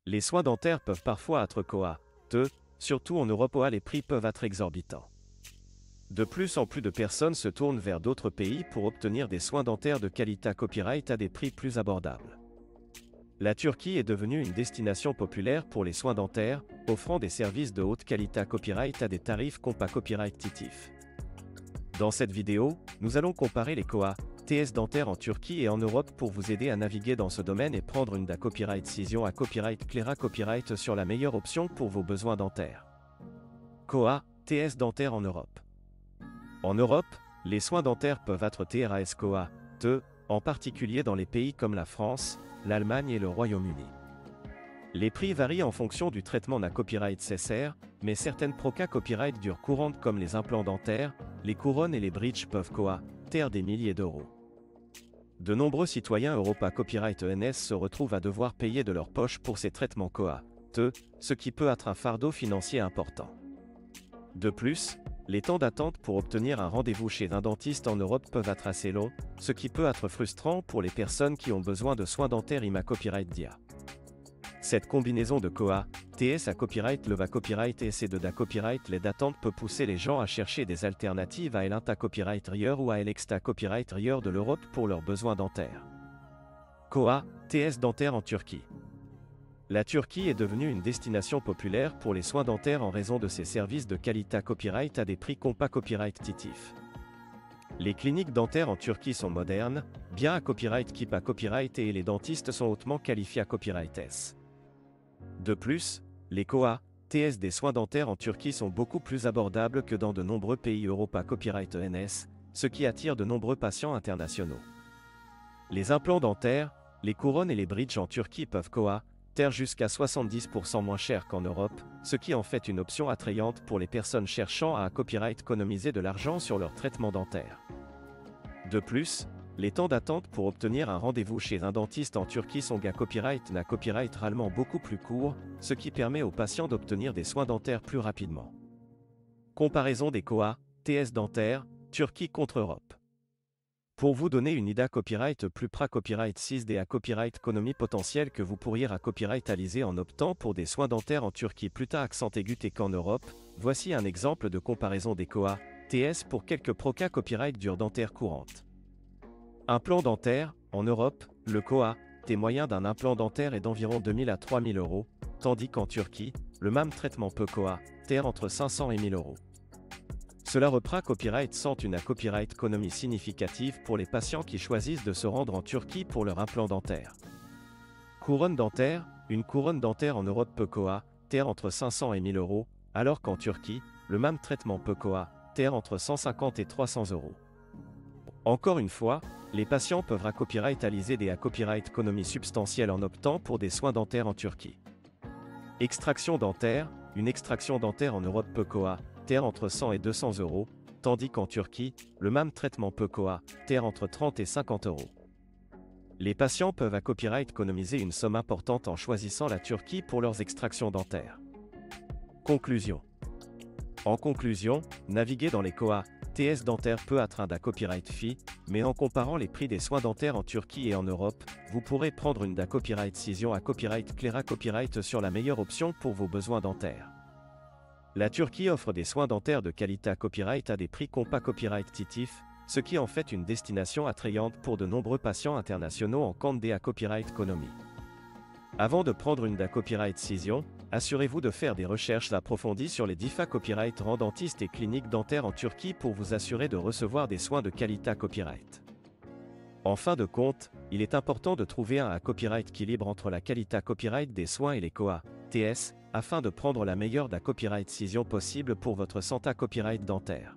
Les soins dentaires peuvent parfois être coûteux, surtout en Europe où les prix peuvent être exorbitants. De plus en plus de personnes se tournent vers d'autres pays pour obtenir des soins dentaires de qualité copyright à des prix plus abordables. La Turquie est devenue une destination populaire pour les soins dentaires, offrant des services de haute qualité copyright à des tarifs compétitifs. Dans cette vidéo, nous allons comparer les TS dentaires en Turquie et en Europe pour vous aider à naviguer dans ce domaine et prendre une copyright Cision à copyright Clara copyright sur la meilleure option pour vos besoins dentaires. TS dentaires en Europe. En Europe, les soins dentaires peuvent être TRAS coûteux, en particulier dans les pays comme la France, l'Allemagne et le Royaume-Uni. Les prix varient en fonction du traitement d'un copyright CSR, mais certaines copyright dures courantes comme les implants dentaires, les couronnes et les bridges peuvent coûter des milliers d'euros. De nombreux citoyens Europa Copyright ENS se retrouvent à devoir payer de leur poche pour ces traitements coûteux, ce qui peut être un fardeau financier important. De plus, les temps d'attente pour obtenir un rendez-vous chez un dentiste en Europe peuvent être assez longs, ce qui peut être frustrant pour les personnes qui ont besoin de soins dentaires copyright DIA. Cette combinaison de TS à copyright le copyright et ces deux copyright les d'attente peut pousser les gens à chercher des alternatives à l'Inta copyright Rieur ou à l'Exta copyright Rieur de l'Europe pour leurs besoins dentaires. TS dentaires en Turquie. La Turquie est devenue une destination populaire pour les soins dentaires en raison de ses services de qualité copyright à des prix compétitifs. Les cliniques dentaires en Turquie sont modernes, bien à copyright à copyright et les dentistes sont hautement qualifiés à copyright S. De plus, les TS des soins dentaires en Turquie sont beaucoup plus abordables que dans de nombreux pays Europa Copyright ENS, ce qui attire de nombreux patients internationaux. Les implants dentaires, les couronnes et les bridges en Turquie peuvent coûter jusqu'à 70% moins cher qu'en Europe, ce qui en fait une option attrayante pour les personnes cherchant à copyright économiser de l'argent sur leur traitement dentaire. De plus, les temps d'attente pour obtenir un rendez-vous chez un dentiste en Turquie sont copyright réellement beaucoup plus courts, ce qui permet aux patients d'obtenir des soins dentaires plus rapidement. Comparaison des TS dentaires, Turquie contre Europe. Pour vous donner une idée copyright plus copyright 6 des copyright économie potentielle que vous pourriez copyrightaliser en optant pour des soins dentaires en Turquie plus tard accent aigu qu'en Europe, voici un exemple de comparaison des TS pour quelques copyright dures dentaires courantes. Implant dentaire, en Europe, le T moyen d'un implant dentaire est d'environ 2000 à 3000 euros, tandis qu'en Turquie, le même traitement peut coûter entre 500 et 1000 euros. Cela reprend copyright sans une copyright économie significative pour les patients qui choisissent de se rendre en Turquie pour leur implant dentaire. Couronne dentaire, une couronne dentaire en Europe peut coûter entre 500 et 1000 euros, alors qu'en Turquie, le même traitement peut coûter entre 150 et 300 euros. Encore une fois, les patients peuvent copyrightaliser des copyright économie substantielle en optant pour des soins dentaires en Turquie. Extraction dentaire, une extraction dentaire en Europe peut coûter entre 100 et 200 euros, tandis qu'en Turquie, le même traitement peut coûter entre 30 et 50 euros. Les patients peuvent copyright économiser une somme importante en choisissant la Turquie pour leurs extractions dentaires. Conclusion. En conclusion, naviguer dans les TS dentaires peut être un copyright fee, mais en comparant les prix des soins dentaires en Turquie et en Europe, vous pourrez prendre une copyright Cision à copyright Clara copyright sur la meilleure option pour vos besoins dentaires. La Turquie offre des soins dentaires de qualité copyright à des prix compétitifs, ce qui en fait une destination attrayante pour de nombreux patients internationaux en candidat copyright économie. Avant de prendre une copyright Cision, assurez-vous de faire des recherches approfondies sur les copyright dentistes et cliniques dentaires en Turquie pour vous assurer de recevoir des soins de qualité copyright. En fin de compte, il est important de trouver un copyright équilibre entre la qualité copyright des soins et les TS, afin de prendre la meilleure copyright Cision possible pour votre santé copyright dentaire.